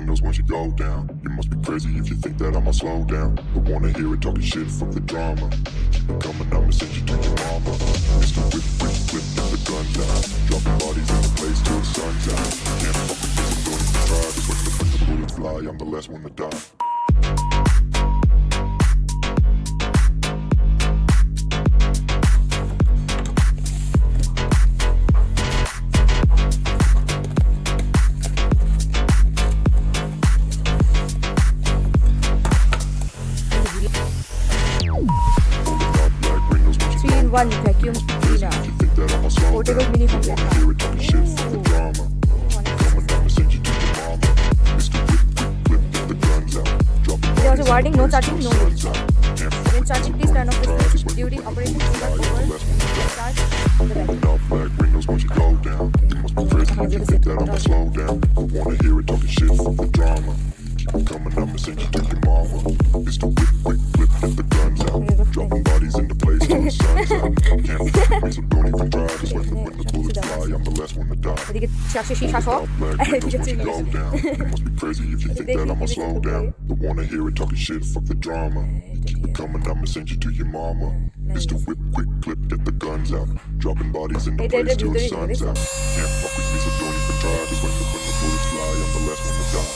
windows once you go down. You must be crazy if you think that I'ma slow down. But wanna hear it talking shit, fuck the drama. Keep it coming, I'ma send you to your mama. Mr. Whip, whip, whip, get the guns out. Dropping bodies in the place till the sun's out. Can't fuck with me, so don't even try. Cause when the bullets fly, I'm the last one to die. One vacuum cleaner. Portable mini vacuum. There was a warning, no charging, no use. When charging, please turn off the switch. During operation, do not over. Start the vacuum. Coming, I'ma send you to your mama. It's the whip, whip, whip, get the guns out. Dropping bodies in the place till the sun's out. Can't fuck with me, so don't even try. Cause when the bullets fly, I'm the last one to die. এদিকে 400 শ্বাস হোক এদিকে চিনি You must be crazy if you think that I'ma slow down. Don't wanna hear it talking shit, fuck the drama. Keep it coming, I'ma send you to your mama. It's the whip, quick clip, get the guns out. Dropping bodies in the place till the sun's out. Can't fuck with me, so don't even try. Cause when the bullets fly, I'm the last one to die.